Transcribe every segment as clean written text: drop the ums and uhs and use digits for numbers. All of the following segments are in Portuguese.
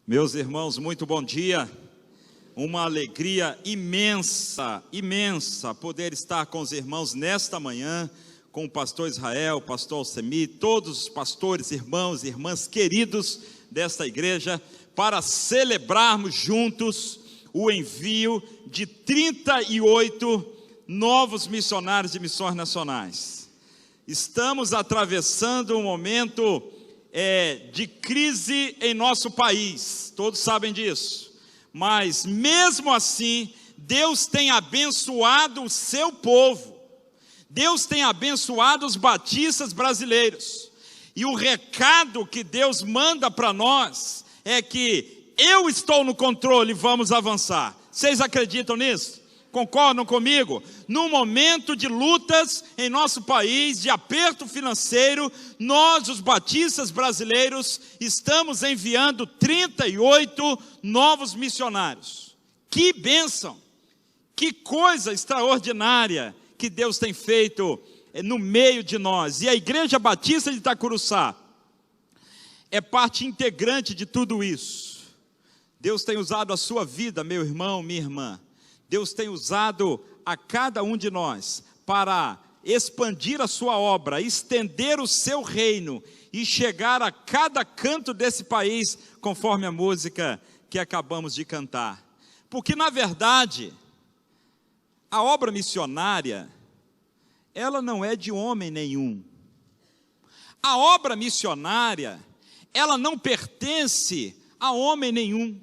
Meus irmãos, muito bom dia. Uma alegria imensa, imensa poder estar com os irmãos nesta manhã, com o pastor Israel, o pastor Alcemi, todos os pastores, irmãos e irmãs queridos desta igreja, para celebrarmos juntos o envio de 38 novos missionários de missões nacionais. Estamos atravessando um momento de crise em nosso país, todos sabem disso, mas mesmo assim, Deus tem abençoado o seu povo, Deus tem abençoado os batistas brasileiros, e o recado que Deus manda para nós é que eu estou no controle, vamos avançar. Vocês acreditam nisso? Concordam comigo? Num momento de lutas em nosso país, de aperto financeiro, nós, os batistas brasileiros, estamos enviando 38 novos missionários. Que bênção! Que coisa extraordinária que Deus tem feito no meio de nós. E a Igreja Batista de Itacuruçá é parte integrante de tudo isso. Deus tem usado a sua vida, meu irmão, minha irmã. Deus tem usado a cada um de nós para expandir a sua obra, estender o seu reino e chegar a cada canto desse país, conforme a música que acabamos de cantar. Porque, na verdade, a obra missionária, ela não é de homem nenhum. A obra missionária, ela não pertence a homem nenhum.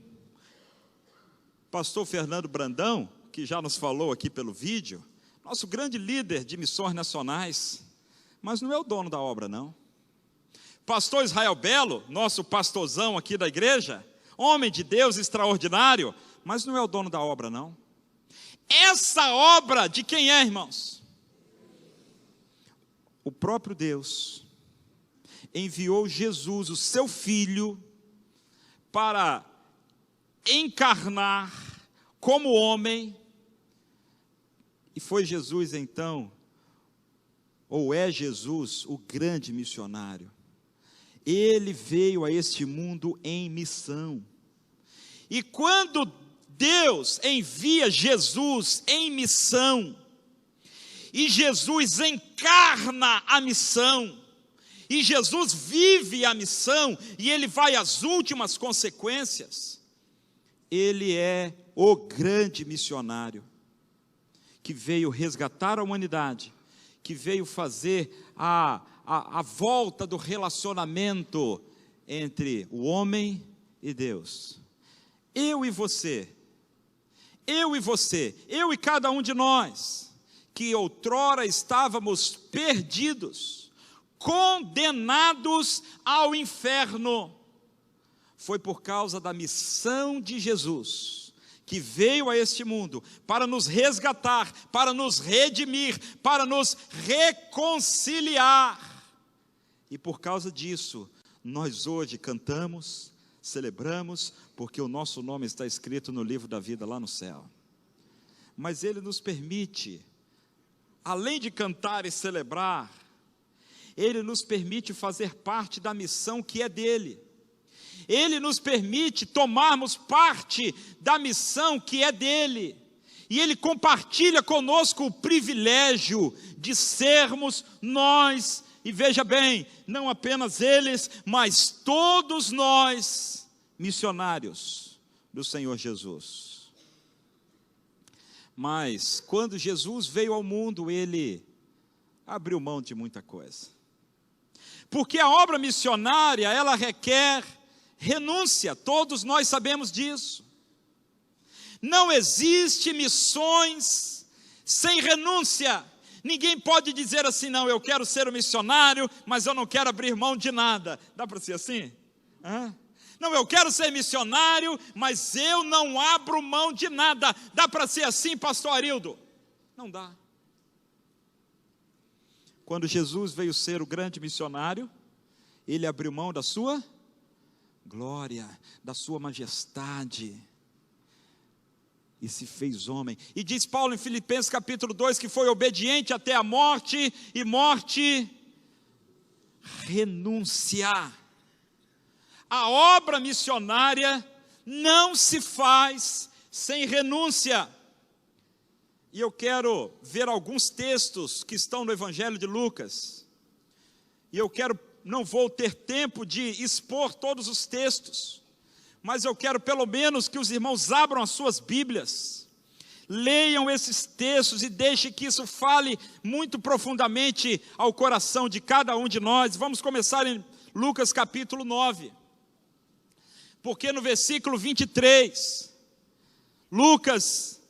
Pastor Fernando Brandão, que já nos falou aqui pelo vídeo, nosso grande líder de missões nacionais, mas não é o dono da obra, não. Pastor Israel Belo, nosso pastorzão aqui da igreja, homem de Deus extraordinário, mas não é o dono da obra, não. Essa obra de quem é, irmãos? O próprio Deus enviou Jesus, o seu Filho, para encarnar como homem, e foi Jesus então, ou é Jesus, o grande missionário. Ele veio a este mundo em missão, e quando Deus envia Jesus em missão, e Jesus encarna a missão, e Jesus vive a missão, e ele vai às últimas consequências, ele é o grande missionário, que veio resgatar a humanidade, que veio fazer a volta do relacionamento entre o homem e Deus. Eu e você, eu e cada um de nós, que outrora estávamos perdidos, condenados ao inferno, foi por causa da missão de Jesus, que veio a este mundo para nos resgatar, para nos redimir, para nos reconciliar. E por causa disso, nós hoje cantamos, celebramos, porque o nosso nome está escrito no livro da vida lá no céu. Mas Ele nos permite, além de cantar e celebrar, Ele nos permite fazer parte da missão que é dEle. Ele nos permite tomarmos parte da missão que é dele, e Ele compartilha conosco o privilégio de sermos nós, e veja bem, não apenas eles, mas todos nós, missionários do Senhor Jesus. Mas, quando Jesus veio ao mundo, Ele abriu mão de muita coisa, porque a obra missionária, ela requer renúncia, todos nós sabemos disso. Não existe missões sem renúncia. Ninguém pode dizer assim, não, eu quero ser um missionário, mas eu não quero abrir mão de nada. Dá para ser assim? Não, eu quero ser missionário, mas eu não abro mão de nada. Dá para ser assim, pastor Arildo? Não dá. Quando Jesus veio ser o grande missionário, Ele abriu mão da sua glória, da sua majestade, e se fez homem. E diz Paulo em Filipenses capítulo 2, que foi obediente até a morte, e morte, renúncia. A obra missionária não se faz sem renúncia. E eu quero ver alguns textos que estão no Evangelho de Lucas. E não vou ter tempo de expor todos os textos, mas eu quero pelo menos que os irmãos abram as suas Bíblias, leiam esses textos e deixem que isso fale muito profundamente ao coração de cada um de nós. Vamos começar em Lucas capítulo 9, porque no versículo 23, Lucas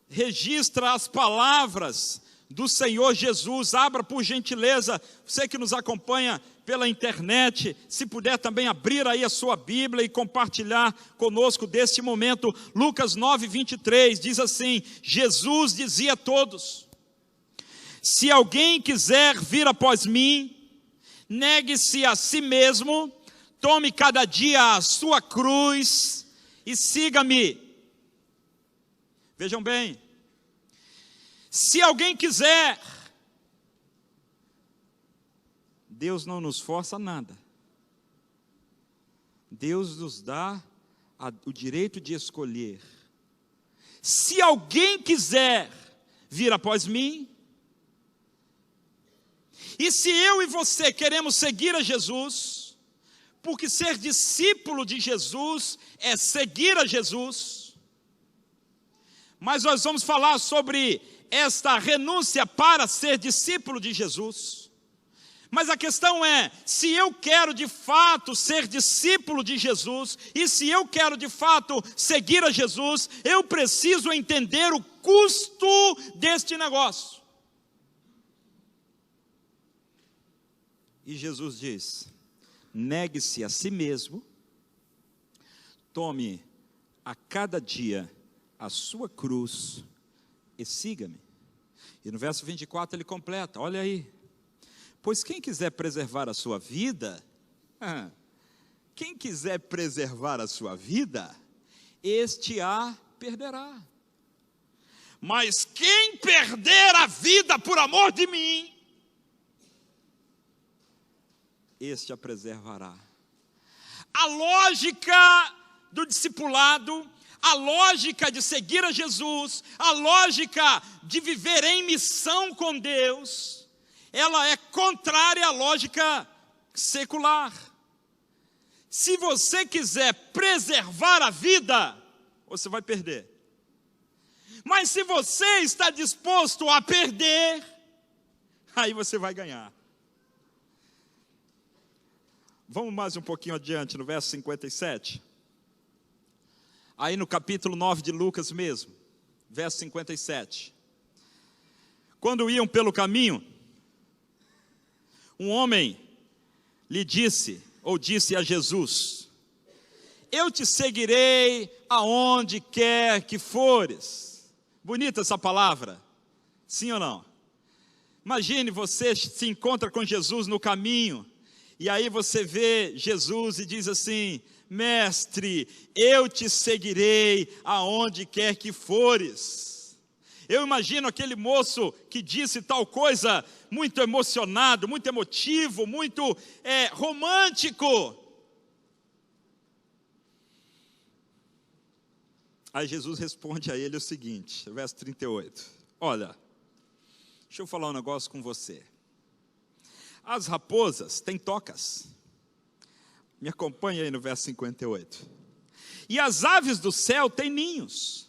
registra as palavras do Senhor Jesus. Abra por gentileza, você que nos acompanha pela internet, se puder também abrir aí a sua Bíblia e compartilhar conosco deste momento. Lucas 9, 23, diz assim: Jesus dizia a todos: se alguém quiser vir após mim, negue-se a si mesmo, tome cada dia a sua cruz e siga-me. Vejam bem, se alguém quiser, Deus não nos força a nada. Deus nos dá o direito de escolher. Se alguém quiser vir após mim, e se eu e você queremos seguir a Jesus, porque ser discípulo de Jesus é seguir a Jesus, mas nós vamos falar sobre esta renúncia para ser discípulo de Jesus. Mas a questão é, se eu quero de fato ser discípulo de Jesus, e se eu quero de fato seguir a Jesus, eu preciso entender o custo deste negócio. E Jesus diz: negue-se a si mesmo, tome a cada dia a sua cruz e siga-me. E no verso 24 ele completa, olha aí: pois quem quiser preservar a sua vida, este a perderá. Mas quem perder a vida por amor de mim, este a preservará. A lógica do discipulado, a lógica de seguir a Jesus, a lógica de viver em missão com Deus, ela é contrária à lógica secular. Se você quiser preservar a vida, você vai perder. Mas se você está disposto a perder, aí você vai ganhar. Vamos mais um pouquinho adiante, no verso 57. Aí no capítulo 9 de Lucas mesmo, verso 57. Quando iam pelo caminho, um homem lhe disse a Jesus: eu te seguirei aonde quer que fores. Bonita essa palavra, sim ou não? Imagine, você se encontra com Jesus no caminho, e aí você vê Jesus e diz assim: mestre, eu te seguirei aonde quer que fores. Eu imagino aquele moço que disse tal coisa, muito emocionado, muito emotivo, muito romântico. Aí Jesus responde a ele o seguinte, verso 38. Olha, deixa eu falar um negócio com você. As raposas têm tocas. Me acompanha aí no verso 58. E as aves do céu têm ninhos,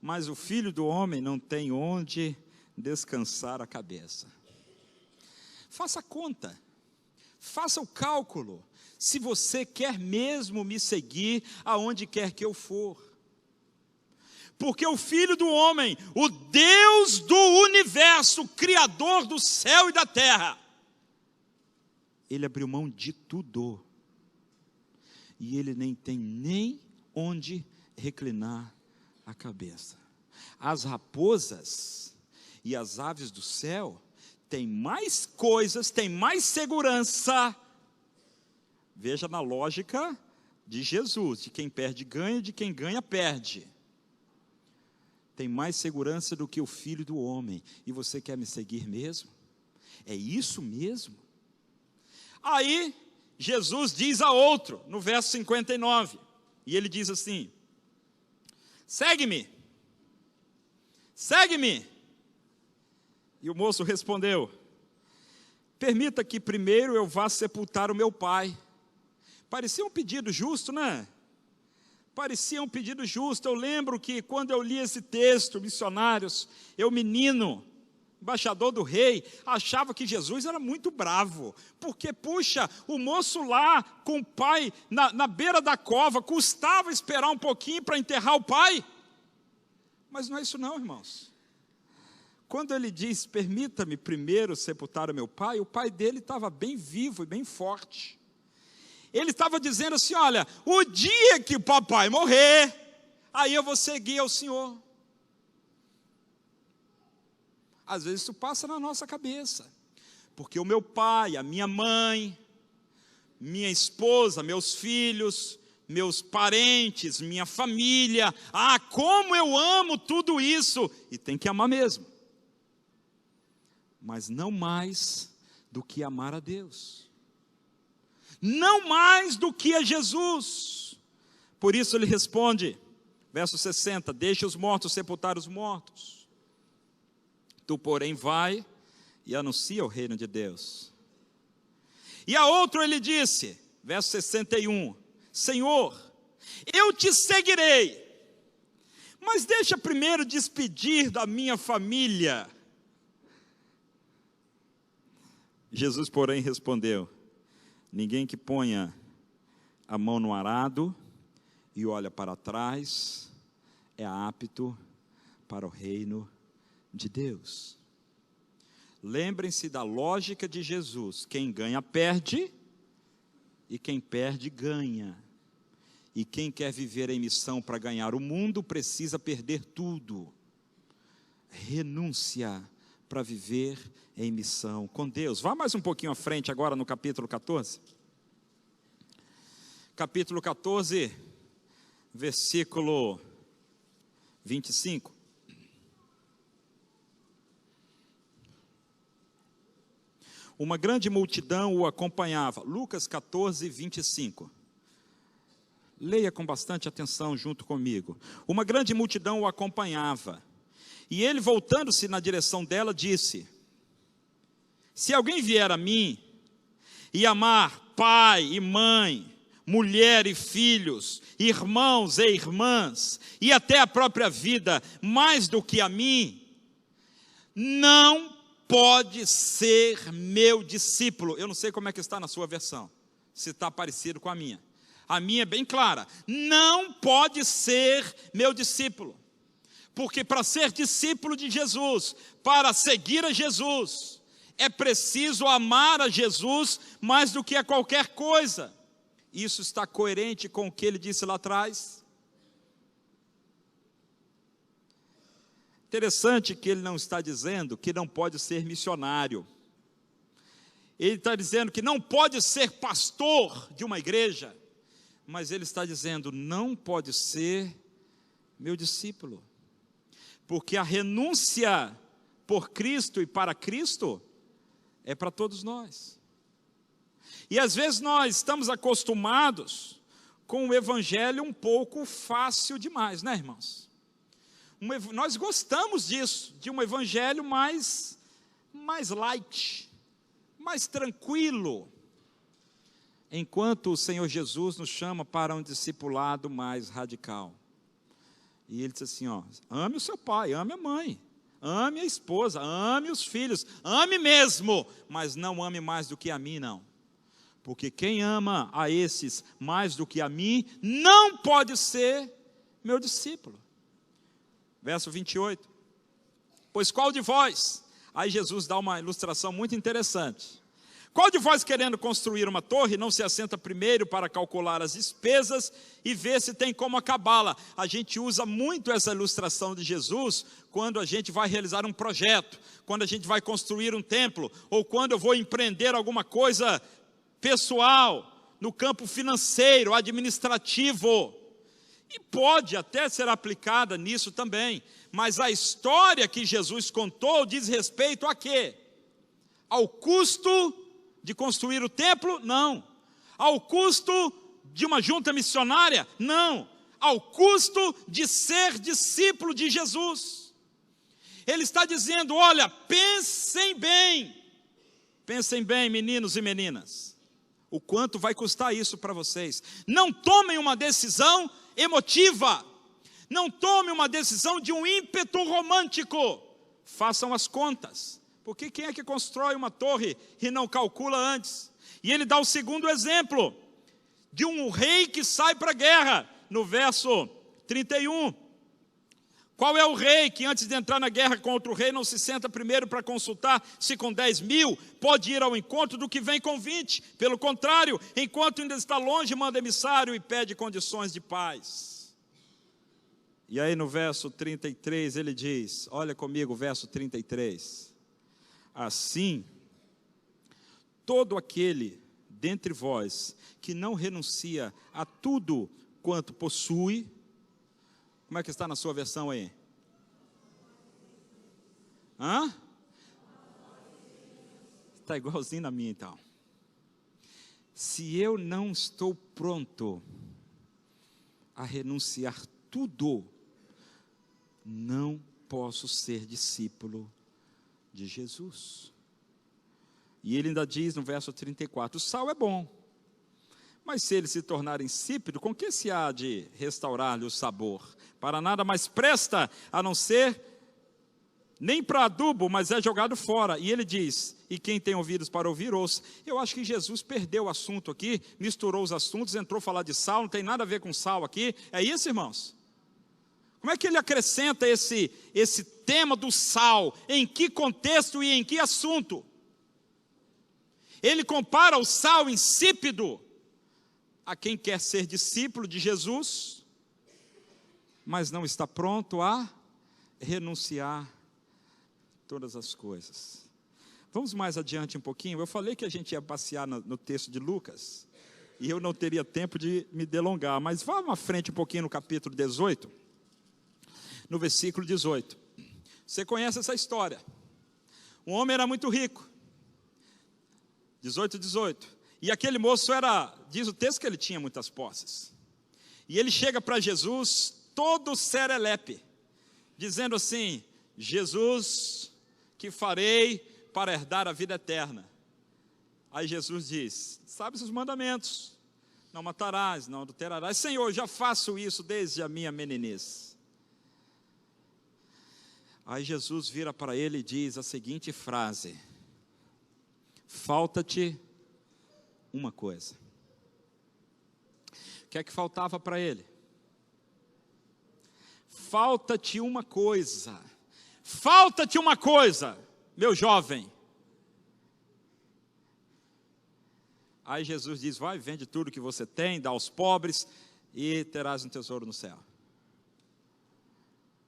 mas o Filho do Homem não tem onde descansar a cabeça. Faça a conta, faça o cálculo, se você quer mesmo me seguir aonde quer que eu for. Porque o Filho do Homem, o Deus do universo, Criador do céu e da terra, Ele abriu mão de tudo, e Ele nem tem nem onde reclinar a cabeça. As raposas e as aves do céu têm mais coisas, têm mais segurança. Veja na lógica de Jesus, de quem perde ganha, de quem ganha perde. Tem mais segurança do que o Filho do Homem. E você quer me seguir mesmo? É isso mesmo? Aí Jesus diz a outro, no verso 59, e ele diz assim: segue-me, segue-me. E o moço respondeu: permita que primeiro eu vá sepultar o meu pai. Parecia um pedido justo, né? Parecia um pedido justo. Eu lembro que quando eu li esse texto, missionários, eu menino, embaixador do rei, achava que Jesus era muito bravo, porque, puxa, o moço lá com o pai na beira da cova, custava esperar um pouquinho para enterrar o pai. Mas não é isso não, irmãos. Quando ele diz, permita-me primeiro sepultar o pai dele estava bem vivo e bem forte. Ele estava dizendo assim: olha, o dia que o papai morrer, aí eu vou seguir ao Senhor. Às vezes isso passa na nossa cabeça, porque o meu pai, a minha mãe, minha esposa, meus filhos, meus parentes, minha família, como eu amo tudo isso, e tem que amar mesmo, mas não mais do que amar a Deus, não mais do que a Jesus. Por isso ele responde, verso 60, deixa os mortos sepultar os mortos, tu porém vai e anuncia o reino de Deus. E a outro ele disse, verso 61, Senhor, eu te seguirei, mas deixa primeiro despedir da minha família. Jesus, porém, respondeu, ninguém que ponha a mão no arado e olha para trás é apto para o reino de Deus. Lembrem-se da lógica de Jesus: quem ganha perde, e quem perde ganha. E quem quer viver em missão para ganhar o mundo precisa perder tudo. Renúncia para viver em missão com Deus. Vá mais um pouquinho à frente agora no capítulo 14. Capítulo 14, versículo 25. Uma grande multidão o acompanhava. Lucas 14, 25. Leia com bastante atenção junto comigo. Uma grande multidão o acompanhava. E ele, voltando-se na direção dela, disse: se alguém vier a mim e amar pai e mãe, mulher e filhos, irmãos e irmãs, e até a própria vida, mais do que a mim, não pode ser meu discípulo. Eu não sei como é que está na sua versão, se está parecido com a minha. A minha é bem clara: não pode ser meu discípulo. Porque para ser discípulo de Jesus, para seguir a Jesus, é preciso amar a Jesus mais do que a qualquer coisa. Isso está coerente com o que ele disse lá atrás? Interessante que ele não está dizendo que não pode ser missionário. Ele está dizendo que não pode ser pastor de uma igreja. Mas ele está dizendo, não pode ser meu discípulo. Porque a renúncia por Cristo e para Cristo é para todos nós. E às vezes nós estamos acostumados com o evangelho um pouco fácil demais, né, irmãos? Nós gostamos disso, de um evangelho mais light, mais tranquilo. Enquanto o Senhor Jesus nos chama para um discipulado mais radical. E ele diz assim, ame o seu pai, ame a mãe, ame a esposa, ame os filhos, ame mesmo, mas não ame mais do que a mim, não. Porque quem ama a esses mais do que a mim, não pode ser meu discípulo. Verso 28. Pois qual de vós? Aí Jesus dá uma ilustração muito interessante. Qual de vós, querendo construir uma torre, não se assenta primeiro para calcular as despesas e ver se tem como acabá-la? A gente usa muito essa ilustração de Jesus quando a gente vai realizar um projeto, quando a gente vai construir um templo, ou quando eu vou empreender alguma coisa pessoal, no campo financeiro, administrativo. E pode até ser aplicada nisso também, mas a história que Jesus contou diz respeito a quê? Ao custo de construir o templo? Não. ao custo de uma junta missionária? Não, ao custo de ser discípulo de Jesus. Ele está dizendo, olha, pensem bem, meninos e meninas, o quanto vai custar isso para vocês. Não tomem uma decisão emotiva, não tomem uma decisão de um ímpeto romântico, façam as contas, porque quem é que constrói uma torre e não calcula antes? E ele dá o segundo exemplo, de um rei que sai para a guerra, no verso 31, qual é o rei que antes de entrar na guerra contra o rei não se senta primeiro para consultar se com 10 mil pode ir ao encontro do que vem com 20? Pelo contrário, enquanto ainda está longe, manda emissário e pede condições de paz. E aí no verso 33 ele diz, olha comigo o verso 33, assim, todo aquele dentre vós que não renuncia a tudo quanto possui. Como é que está na sua versão aí? Está igualzinho na minha então. Se eu não estou pronto a renunciar tudo, não posso ser discípulo de Jesus. E ele ainda diz no verso 34, o sal é bom, mas se ele se tornar insípido, com que se há de restaurar-lhe o sabor? Para nada mais presta, a não ser, nem para adubo, mas é jogado fora. E ele diz, e quem tem ouvidos para ouvir, ouça. Eu acho que Jesus perdeu o assunto aqui, misturou os assuntos, entrou a falar de sal, não tem nada a ver com sal aqui. É isso, irmãos? Como é que ele acrescenta esse tema do sal? Em que contexto e em que assunto? Ele compara o sal insípido a quem quer ser discípulo de Jesus, mas não está pronto a renunciar todas as coisas. Vamos mais adiante um pouquinho. Eu falei que a gente ia passear no texto de Lucas, e eu não teria tempo de me delongar, mas vá à frente um pouquinho no capítulo 18, no versículo 18. Você conhece essa história. Um homem era muito rico, 18. E aquele moço diz o texto que ele tinha muitas posses. E ele chega para Jesus, todo serelepe, dizendo assim, Jesus, que farei para herdar a vida eterna? Aí Jesus diz, sabes os mandamentos, não matarás, não adulterarás. Senhor, já faço isso desde a minha meninice. Aí Jesus vira para ele e diz a seguinte frase, falta-te uma coisa. O que é que faltava para ele? Falta-te uma coisa. Falta-te uma coisa, meu jovem. Aí Jesus diz, vai, vende tudo que você tem, dá aos pobres e terás um tesouro no céu.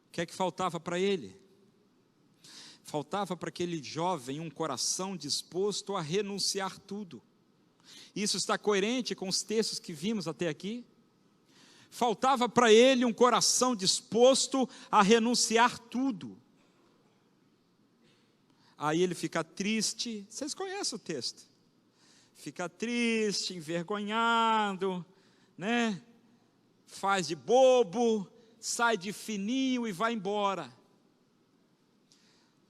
O que é que faltava para ele? Faltava para aquele jovem um coração disposto a renunciar tudo. Isso está coerente com os textos que vimos até aqui? Faltava para ele um coração disposto a renunciar tudo. Aí ele fica triste, vocês conhecem o texto? Fica triste, envergonhado, né? Faz de bobo, sai de fininho e vai embora.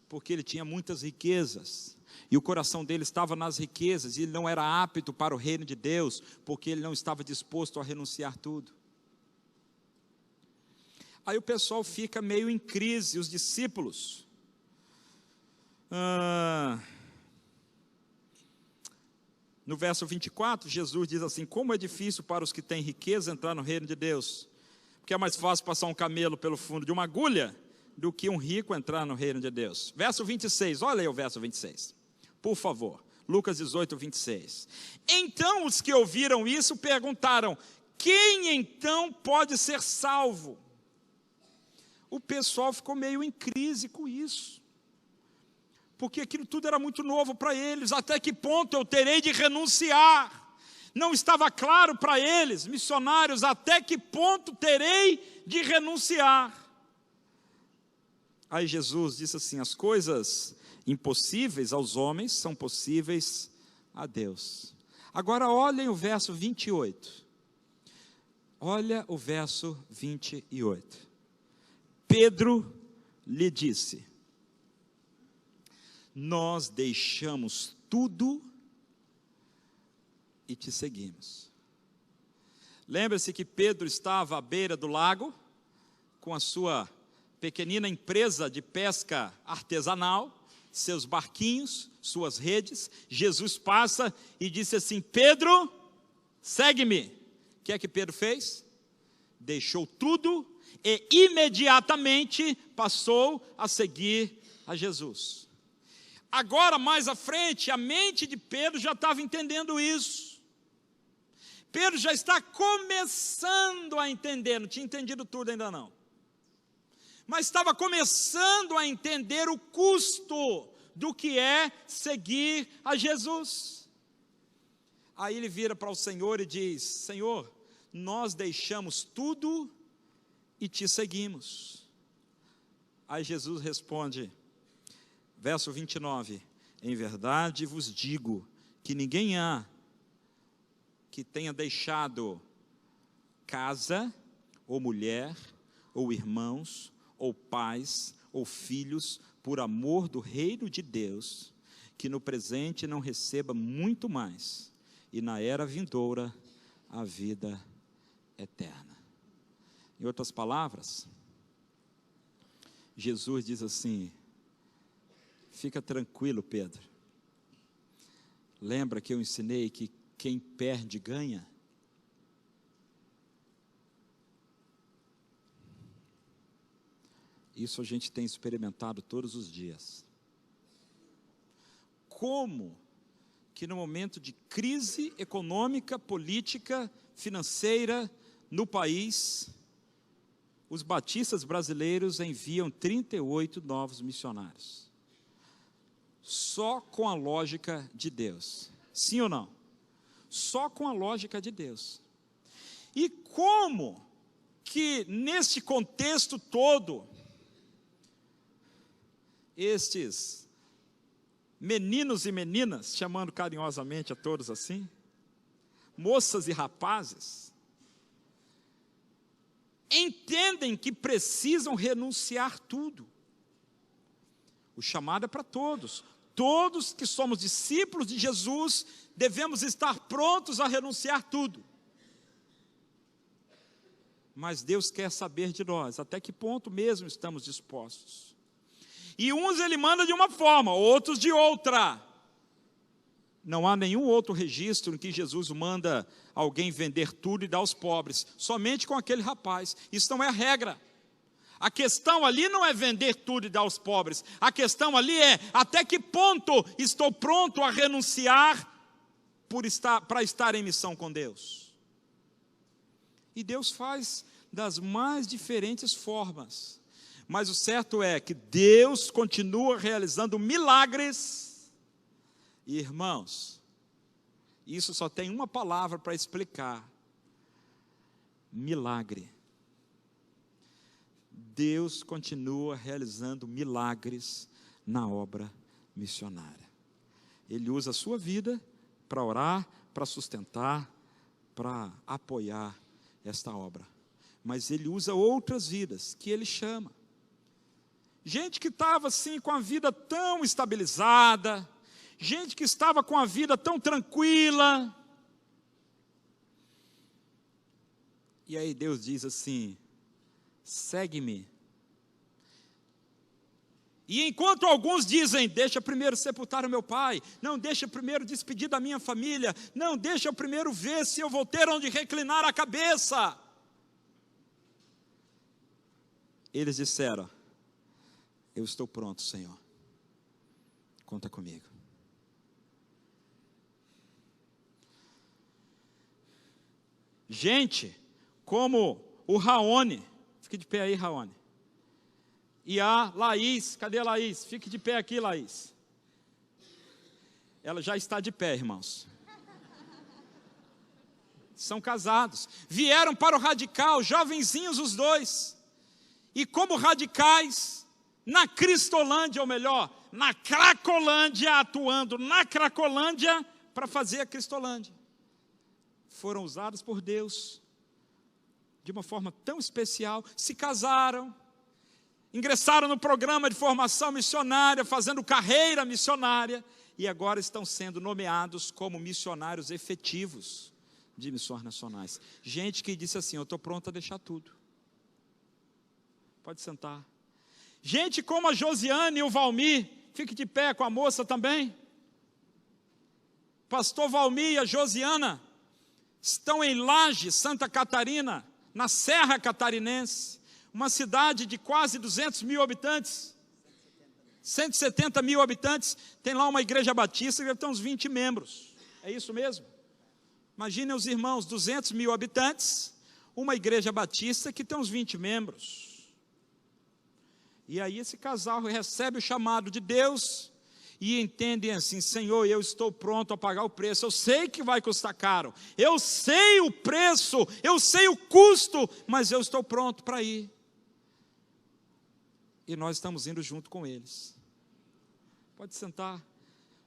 Porque ele tinha muitas riquezas. E o coração dele estava nas riquezas, e ele não era apto para o reino de Deus, porque ele não estava disposto a renunciar tudo. Aí o pessoal fica meio em crise, os discípulos. No verso 24, Jesus diz assim, como é difícil para os que têm riqueza entrar no reino de Deus, porque é mais fácil passar um camelo pelo fundo de uma agulha, do que um rico entrar no reino de Deus. Verso 26, olha aí o verso 26. Por favor, Lucas 18, 26. Então os que ouviram isso perguntaram, quem então pode ser salvo? O pessoal ficou meio em crise com isso, porque aquilo tudo era muito novo para eles. Até que ponto eu terei de renunciar? Não estava claro para eles, missionários, até que ponto terei de renunciar? Aí Jesus disse assim, as coisas impossíveis aos homens são possíveis a Deus. Agora olhem o verso 28. Olha o verso 28. Pedro lhe disse: nós deixamos tudo e te seguimos. Lembra-se que Pedro estava à beira do lago, com a sua pequenina empresa de pesca artesanal, seus barquinhos, suas redes. Jesus passa e disse assim: Pedro, segue-me. O que é que Pedro fez? Deixou tudo e imediatamente passou a seguir a Jesus. Agora, mais à frente, a mente de Pedro já estava entendendo isso. Pedro já está começando a entender, não tinha entendido tudo ainda não, mas estava começando a entender o custo do que é seguir a Jesus. Aí ele vira para o Senhor e diz: Senhor, nós deixamos tudo e te seguimos. Aí Jesus responde, verso 29, em verdade vos digo que ninguém há que tenha deixado casa, ou mulher, ou irmãos, ou pais, ou filhos, por amor do reino de Deus, que no presente não receba muito mais, e na era vindoura a vida eterna. Em outras palavras, Jesus diz assim: fica tranquilo, Pedro, lembra que eu ensinei que quem perde ganha? Isso a gente tem experimentado todos os dias. Como que no momento de crise econômica, política, financeira no país, os batistas brasileiros enviam 38 novos missionários? Só com a lógica de Deus. Sim ou não? Só com a lógica de Deus. E como que neste contexto todo, estes meninos e meninas, chamando carinhosamente a todos assim, moças e rapazes, entendem que precisam renunciar tudo? O chamado é para todos. Todos que somos discípulos de Jesus devemos estar prontos a renunciar tudo. Mas Deus quer saber de nós, até que ponto mesmo estamos dispostos. E uns ele manda de uma forma, outros de outra. Não há nenhum outro registro em que Jesus manda alguém vender tudo e dar aos pobres, somente com aquele rapaz. Isso não é a regra. A questão ali não é vender tudo e dar aos pobres. A questão ali é até que ponto estou pronto a renunciar para estar em missão com Deus. E Deus faz das mais diferentes formas. Mas o certo é que Deus continua realizando milagres. E irmãos, isso só tem uma palavra para explicar: milagre. Deus continua realizando milagres na obra missionária. Ele usa a sua vida para orar, para sustentar, para apoiar esta obra. Mas Ele usa outras vidas que Ele chama. Gente que estava assim com a vida tão estabilizada, gente que estava com a vida tão tranquila. E aí Deus diz assim: segue-me. E enquanto alguns dizem: deixa primeiro sepultar o meu pai, não, deixa primeiro despedir da minha família, não, deixa eu primeiro ver se eu vou ter onde reclinar a cabeça, eles disseram: eu estou pronto, Senhor, conta comigo. Gente como o Raoni, fique de pé aí, Raoni, e a Laís, cadê a Laís? Fique de pé aqui, Laís. Ela já está de pé, irmãos. São casados, vieram para o Radical, jovenzinhos os dois, e como radicais, na Cristolândia, ou melhor, na Cracolândia, atuando na Cracolândia para fazer a Cristolândia. foram usadas por Deus de uma forma tão especial, se casaram, ingressaram no programa de formação missionária, fazendo carreira missionária, e agora estão sendo nomeados como missionários efetivos de missões nacionais. Gente que disse assim: eu estou pronto a deixar tudo. Pode sentar. Gente como a Josiane e o Valmir, fique de pé com a moça também. Pastor Valmir e a Josiana estão em Laje, Santa Catarina, na Serra Catarinense, uma cidade de quase 200 mil habitantes, 170 mil habitantes, tem lá uma igreja batista que deve ter uns 20 membros, é isso mesmo? Imaginem os irmãos, 200 mil habitantes, uma igreja batista que tem uns 20 membros, e aí esse casal recebe o chamado de Deus, e entendem assim: Senhor, eu estou pronto a pagar o preço, eu sei que vai custar caro, eu sei o preço, eu sei o custo, mas eu estou pronto para ir. E nós estamos indo junto com eles. Pode sentar.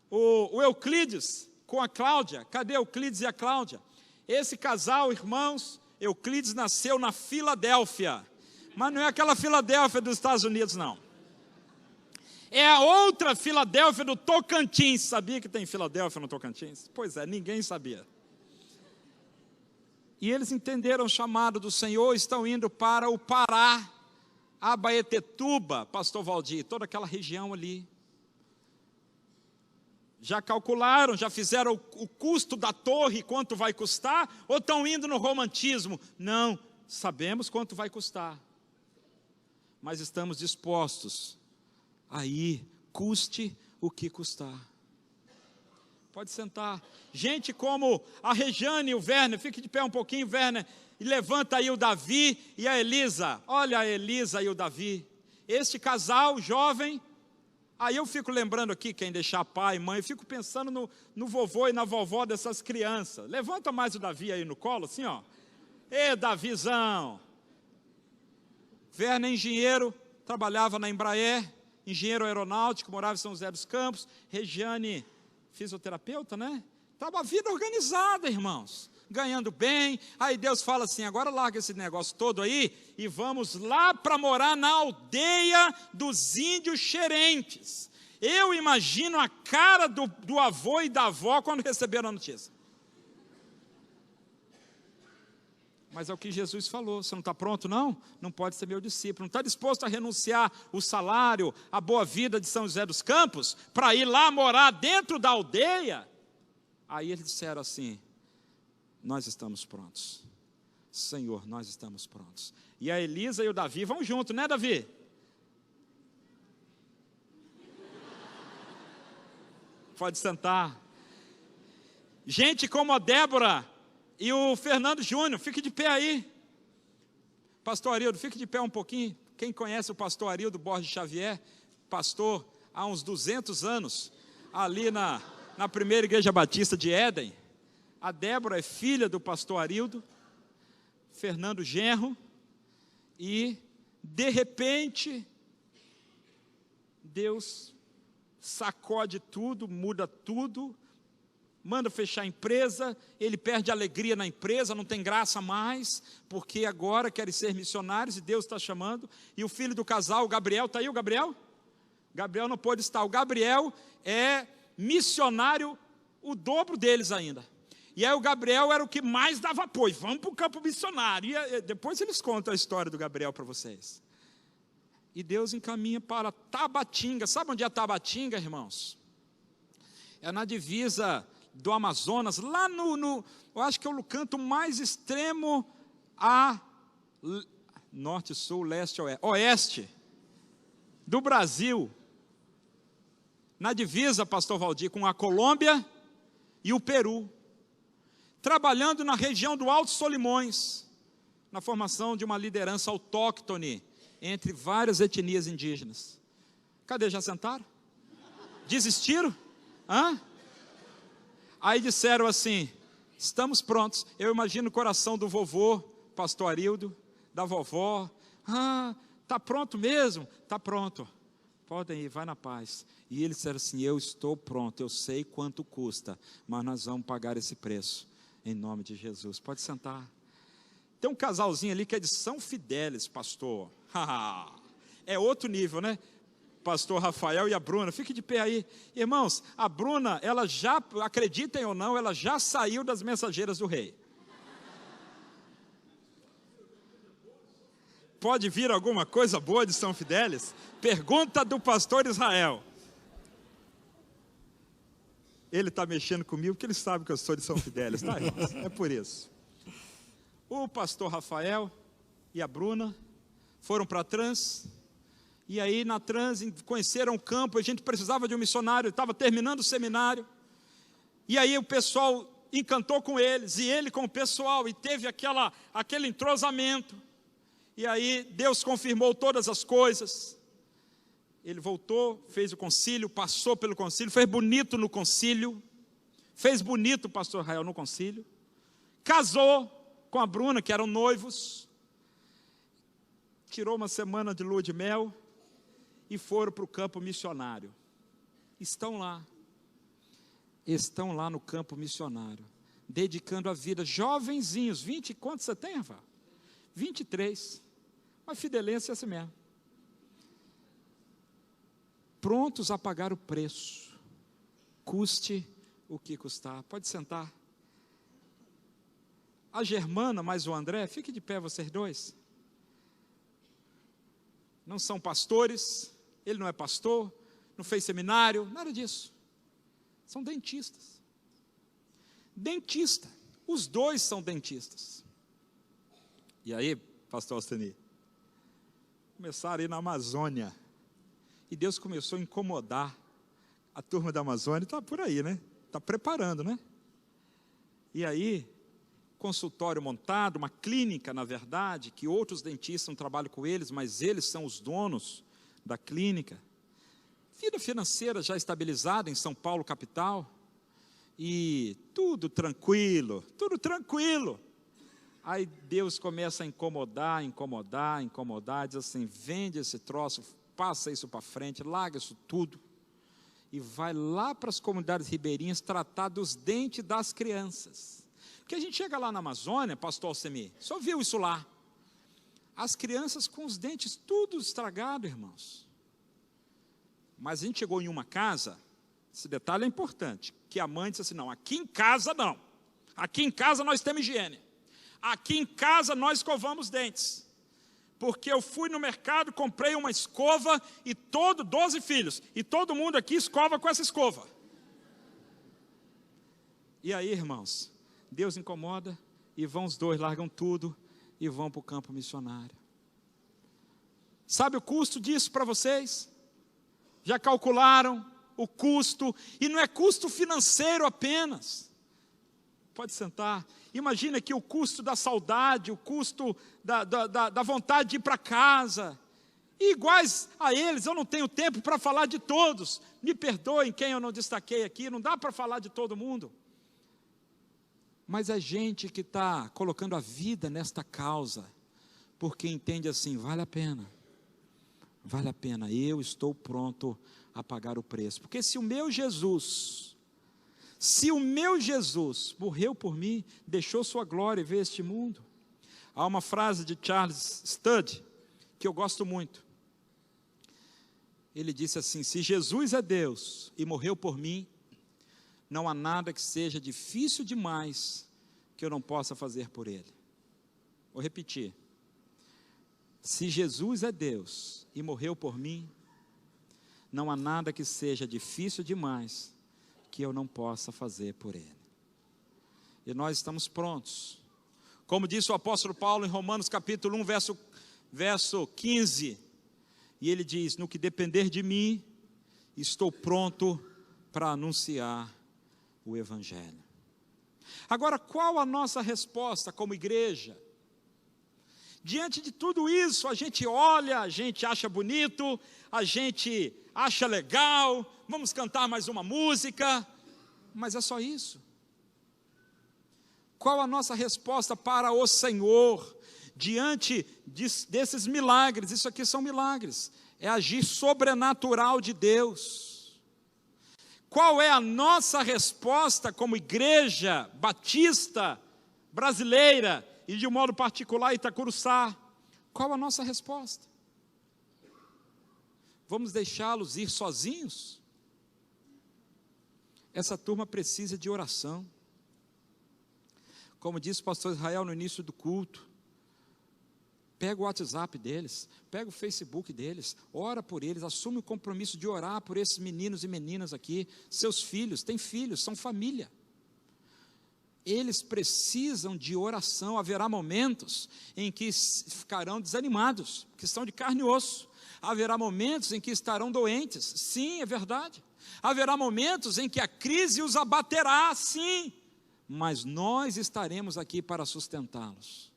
O Euclides com a Cláudia, cadê Euclides e a Cláudia? Esse casal, irmãos, Euclides nasceu na Filadélfia, mas não é aquela Filadélfia dos Estados Unidos, não. É a outra Filadélfia do Tocantins. Sabia que tem Filadélfia no Tocantins? Pois é, ninguém sabia. E eles entenderam o chamado do Senhor, estão indo para o Pará, Abaetetuba, pastor Valdir, toda aquela região ali. Já calcularam, já fizeram o custo da torre, quanto vai custar? Ou estão indo no romantismo? Não, sabemos quanto vai custar, mas estamos dispostos aí, custe o que custar. Pode sentar. Gente como a Rejane e o Werner, fique de pé um pouquinho, Werner, e levanta aí o Davi e a Elisa. Olha a Elisa e o Davi. Este casal jovem, aí eu fico lembrando aqui, quem deixar pai, mãe, eu fico pensando no vovô e na vovó dessas crianças. Levanta mais o Davi aí no colo, assim, ó. Ê, Davizão. Werner, engenheiro, trabalhava na Embraer, engenheiro aeronáutico, morava em São José dos Campos. Regiane, fisioterapeuta, né? Estava a vida organizada, irmãos, ganhando bem. Aí Deus fala assim: agora larga esse negócio todo aí e vamos lá para morar na aldeia dos índios xerentes. Eu imagino a cara do avô e da avó quando receberam a notícia. Mas é o que Jesus falou: você não está pronto não? Não pode ser meu discípulo. Não está disposto a renunciar o salário, a boa vida de São José dos Campos, para ir lá morar dentro da aldeia? Aí eles disseram assim: nós estamos prontos. Senhor, nós estamos prontos. E a Elisa e o Davi vão junto, né, Davi? Pode sentar. Gente como a Débora e o Fernando Júnior, fique de pé aí. Pastor Arildo, fique de pé um pouquinho. Quem conhece o pastor Arildo Borges Xavier, pastor há uns 200 anos, ali na primeira igreja batista de Éden. A Débora é filha do pastor Arildo, Fernando genro, e de repente, Deus sacode tudo, muda tudo, manda fechar a empresa, ele perde a alegria na empresa, não tem graça mais, porque agora querem ser missionários e Deus está chamando. E o filho do casal, o Gabriel, está aí o Gabriel? Gabriel não pôde estar. O Gabriel é missionário, o dobro deles ainda. E aí o Gabriel era o que mais dava apoio: vamos para o campo missionário. E depois eles contam a história do Gabriel para vocês. E Deus encaminha para Tabatinga. Sabe onde é Tabatinga, irmãos? É na divisa do Amazonas, lá eu acho que é o canto mais extremo a norte, sul, leste, oeste do Brasil, na divisa, pastor Valdir, com a Colômbia e o Peru, trabalhando na região do Alto Solimões, na formação de uma liderança autóctone entre várias etnias indígenas. Cadê? Já sentaram? Desistiram? Hã? Aí disseram assim: estamos prontos. Eu imagino o coração do vovô, pastor Arildo, da vovó: está pronto mesmo? Está pronto, podem ir, vai na paz. E eles disseram assim: eu estou pronto, eu sei quanto custa, mas nós vamos pagar esse preço. em nome de Jesus. Pode sentar. Tem um casalzinho ali que é de São Fidélis, pastor. É outro nível, né? Pastor Rafael e a Bruna, fique de pé aí. Irmãos, a Bruna, ela já, acreditem ou não, ela já saiu das Mensageiras do Rei. Pode vir alguma coisa boa de São Fidélis? Pergunta do pastor Israel. Ele está mexendo comigo porque ele sabe que eu sou de São Fidélis, tá, irmãos? É por isso. O pastor Rafael e a Bruna foram para a Trans, e aí na Trans conheceram o campo, a gente precisava de um missionário, estava terminando o seminário, e aí o pessoal encantou com eles, e ele com o pessoal, e teve aquele entrosamento, e aí Deus confirmou todas as coisas. Ele voltou, fez o concílio, passou pelo concílio, fez bonito no concílio, fez bonito o pastor Israel no concílio, casou com a Bruna, que eram noivos, tirou uma semana de lua de mel e foram para o campo missionário. Estão lá no campo missionário, dedicando a vida, jovenzinhos, 20, quantos você tem, Rafael? 23, uma fidelência assim mesmo. Prontos a pagar o preço, custe o que custar. Pode sentar. A Germana mais o André, fique de pé vocês dois. Não são pastores, ele não é pastor, não fez seminário, nada disso. São dentistas. Dentista, os dois são dentistas. E aí, pastor Alceni, começaram a ir na Amazônia. E Deus começou a incomodar a turma da Amazônia, está por aí, né? Está preparando, né? E aí, consultório montado, uma clínica, na verdade, que outros dentistas não trabalham com eles, mas eles são os donos da clínica. Vida financeira já estabilizada em São Paulo, capital. E tudo tranquilo, tudo tranquilo. Aí Deus começa a incomodar, diz assim, vende esse troço, passa isso para frente, larga isso tudo, e vai lá para as comunidades ribeirinhas tratar dos dentes das crianças. Porque a gente chega lá na Amazônia, pastor Alcemir, só viu isso lá, as crianças com os dentes tudo estragado, irmãos. Mas a gente chegou em uma casa, esse detalhe é importante, que a mãe disse assim, não, aqui em casa não, aqui em casa nós temos higiene, aqui em casa nós escovamos dentes, porque eu fui no mercado, comprei uma escova, e 12 filhos, e todo mundo aqui escova com essa escova. E aí, irmãos, Deus incomoda, e vão os dois, largam tudo, e vão para o campo missionário. Sabe o custo disso para vocês? Já calcularam o custo, e não é custo financeiro apenas. Pode sentar. Imagina que o custo da saudade, o custo da vontade de ir para casa. E iguais a eles, eu não tenho tempo para falar de todos. Me perdoem quem eu não destaquei aqui, não dá para falar de todo mundo. Mas é gente que está colocando a vida nesta causa, porque entende assim, vale a pena, eu estou pronto a pagar o preço. Porque se o meu Jesus morreu por mim, deixou sua glória e veio a este mundo. Há uma frase de Charles Studd, que eu gosto muito. Ele disse assim, se Jesus é Deus e morreu por mim, não há nada que seja difícil demais que eu não possa fazer por Ele. Vou repetir. Se Jesus é Deus e morreu por mim, não há nada que seja difícil demais que eu não possa fazer por Ele. E nós estamos prontos. Como disse o apóstolo Paulo em Romanos capítulo 1, verso 15, e ele diz, no que depender de mim, estou pronto para anunciar o Evangelho. Agora, qual a nossa resposta como igreja? Diante de tudo isso, a gente olha, a gente acha bonito, a gente acha legal, vamos cantar mais uma música, mas é só isso. Qual a nossa resposta para o Senhor, diante desses milagres? Isso aqui são milagres, é agir sobrenatural de Deus. qual é a nossa resposta como igreja batista brasileira e de um modo particular Itacuruçá? Qual a nossa resposta? Vamos deixá-los ir sozinhos? Essa turma precisa de oração. Como disse o pastor Israel no início do culto, pega o WhatsApp deles, pega o Facebook deles, ora por eles, assume o compromisso de orar por esses meninos e meninas aqui, seus filhos, têm filhos, são família. Eles precisam de oração. Haverá momentos em que ficarão desanimados, que são de carne e osso. Haverá momentos em que estarão doentes, sim, é verdade. Haverá momentos em que a crise os abaterá, sim, mas nós estaremos aqui para sustentá-los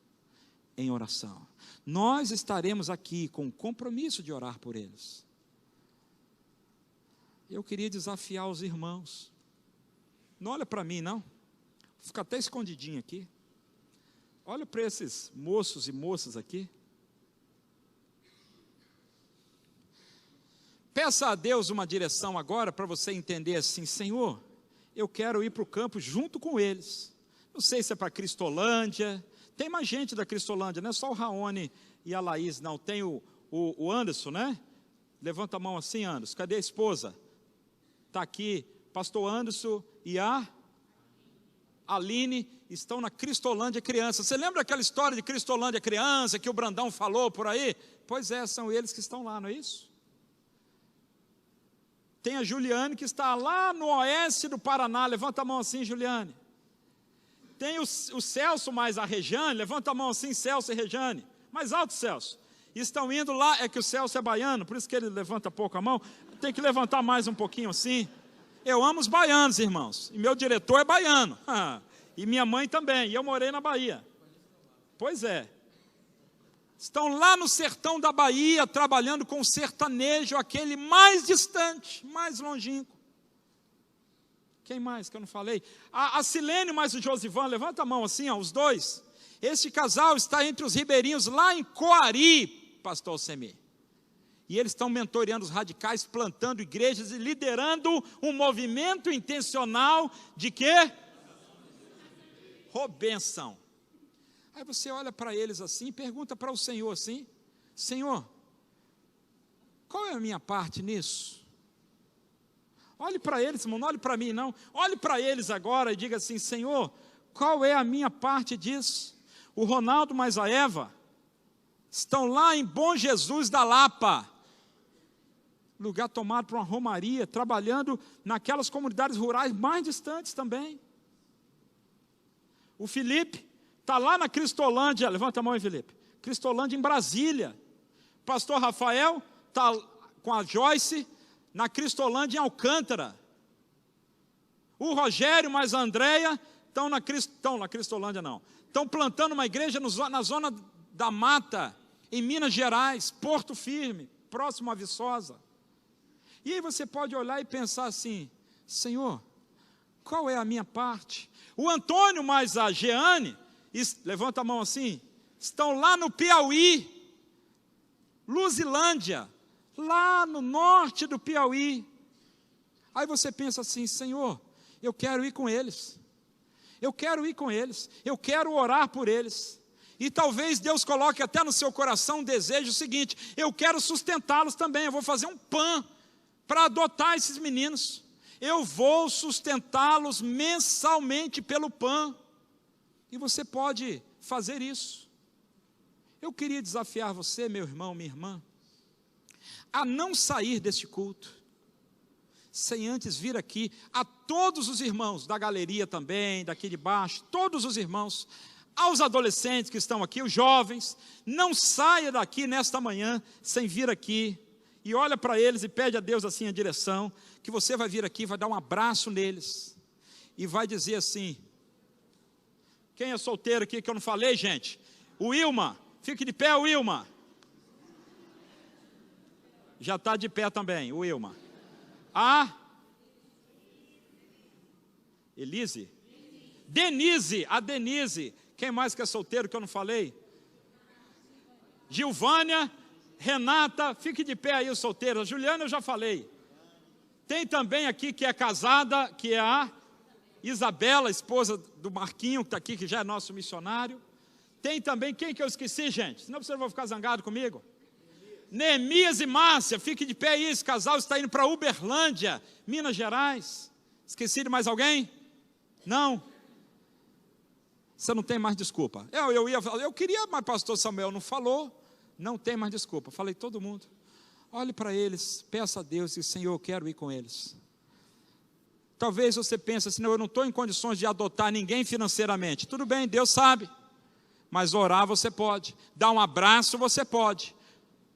em oração. Nós estaremos aqui com o compromisso de orar por eles. Eu queria desafiar os irmãos. Não olha para mim, não. Fica até escondidinho aqui. Olha para esses moços e moças aqui. Peça a Deus uma direção agora para você entender assim: Senhor, eu quero ir para o campo junto com eles. Não sei se é para Cristolândia. Tem mais gente da Cristolândia, não é só o Raoni e a Laís, não. Tem o Anderson, né? Levanta a mão assim, Anderson. Cadê a esposa? Está aqui, pastor Anderson e a Aline estão na Cristolândia Criança. Você lembra aquela história de Cristolândia Criança que o Brandão falou por aí? Pois é, são eles que estão lá, não é isso? Tem a Juliane que está lá no oeste do Paraná. Levanta a mão assim, Juliane. Tem o Celso mais a Rejane. Levanta a mão assim, Celso e Rejane. Mais alto, Celso. Estão indo lá, é que o Celso é baiano, por isso que ele levanta pouco a mão. Tem que levantar mais um pouquinho assim. Eu amo os baianos, irmãos. E meu diretor é baiano. E minha mãe também. E eu morei na Bahia. Pois é. Estão lá no sertão da Bahia, trabalhando com o sertanejo, aquele mais distante, mais longínquo. Quem mais que eu não falei? A Silene mais o Josivan, levanta a mão assim, ó, os dois. Este casal está entre os ribeirinhos lá em Coari, pastor Semê. E eles estão mentoreando os radicais, plantando igrejas e liderando um movimento intencional de quê? Benção. Aí você olha para eles assim e pergunta para o Senhor assim: Senhor, qual é a minha parte nisso? Olhe para eles, irmão, não olhe para mim não. Olhe para eles agora e diga assim: Senhor, qual é a minha parte disso? O Ronaldo mais a Eva estão lá em Bom Jesus da Lapa, lugar tomado por uma romaria, trabalhando naquelas comunidades rurais mais distantes também. O Felipe está lá na Cristolândia, levanta a mão aí, Felipe. Cristolândia em Brasília. Pastor Rafael está com a Joyce na Cristolândia em Alcântara. O Rogério mais a Andréia estão na Cristolândia não. Estão plantando uma igreja na zona da Mata, em Minas Gerais, Porto Firme, próximo a Viçosa. E aí você pode olhar e pensar assim: Senhor, qual é a minha parte? O Antônio mais a Jeane, levanta a mão assim, estão lá no Piauí, Luzilândia, lá no norte do Piauí. Aí você pensa assim: Senhor, eu quero ir com eles, eu quero ir com eles, eu quero orar por eles. E talvez Deus coloque até no seu coração um desejo seguinte: eu quero sustentá-los também, eu vou fazer um PAN para adotar esses meninos, eu vou sustentá-los mensalmente pelo PAN. E você pode fazer isso. Eu queria desafiar você, meu irmão, minha irmã, a não sair deste culto sem antes vir aqui, a todos os irmãos da galeria também, daqui de baixo, todos os irmãos, aos adolescentes que estão aqui, os jovens, não saia daqui nesta manhã sem vir aqui e olha para eles e pede a Deus assim a direção, que você vai vir aqui, vai dar um abraço neles e vai dizer assim: quem é solteiro aqui que eu não falei, gente? O Wilma, fique de pé, Wilma. Já está de pé também, o Wilma. A Elise? Denise, a Denise. Quem mais que é solteiro que eu não falei? Gilvânia, Renata, fique de pé aí os solteiros. A Juliana eu já falei. Tem também aqui que é casada, que é a Isabela, esposa do Marquinho, que está aqui, que já é nosso missionário. Tem também, quem que eu esqueci, gente? Senão vocês vão ficar zangados comigo. Neemias e Márcia, fique de pé aí, esse casal está indo para Uberlândia, Minas Gerais. Esqueci de mais alguém? Não? Você não tem mais desculpa. Eu queria, mas pastor Samuel não falou, não tem mais desculpa. Falei todo mundo. Olhe para eles, peça a Deus e Senhor, eu quero ir com eles. Talvez você pense assim, não, eu não estou em condições de adotar ninguém financeiramente. Tudo bem, Deus sabe. Mas orar você pode, dar um abraço você pode,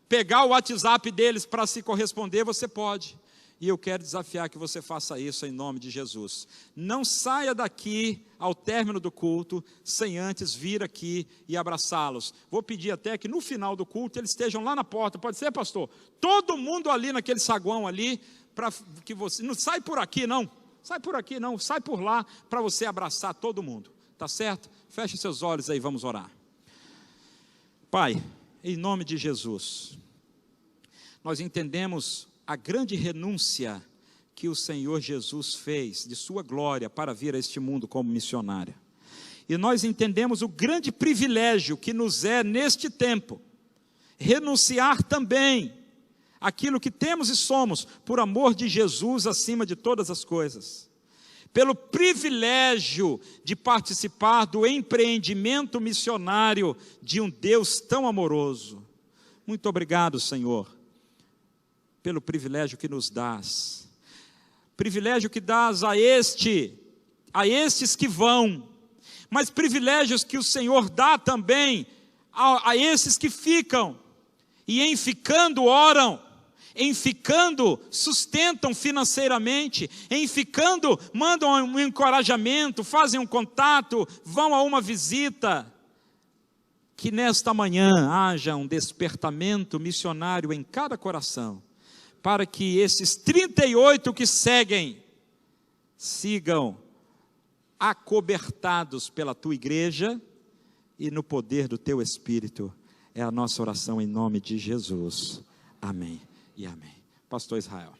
pegar o WhatsApp deles para se corresponder você pode. E eu quero desafiar que você faça isso em nome de Jesus. Não saia daqui ao término do culto sem antes vir aqui e abraçá-los. Vou pedir até que no final do culto eles estejam lá na porta. Pode ser, pastor? Todo mundo ali naquele saguão ali, para que você não sai por aqui não. Sai por aqui não, sai por lá para você abraçar todo mundo. Tá certo? Feche seus olhos aí, vamos orar. Pai, em nome de Jesus, nós entendemos a grande renúncia que o Senhor Jesus fez de sua glória para vir a este mundo como missionário. E nós entendemos o grande privilégio que nos é neste tempo, renunciar também aquilo que temos e somos, por amor de Jesus acima de todas as coisas. Pelo privilégio de participar do empreendimento missionário de um Deus tão amoroso. Muito obrigado, Senhor, pelo privilégio que nos dás, privilégio que dás a estes que vão, mas privilégios que o Senhor dá também a esses que ficam, e em ficando oram, em ficando sustentam financeiramente, em ficando mandam um encorajamento, fazem um contato, vão a uma visita. Que nesta manhã haja um despertamento missionário em cada coração, para que esses 38 que seguem, sigam acobertados pela tua igreja e no poder do teu Espírito. É a nossa oração em nome de Jesus. Amém e amém. Pastor Israel.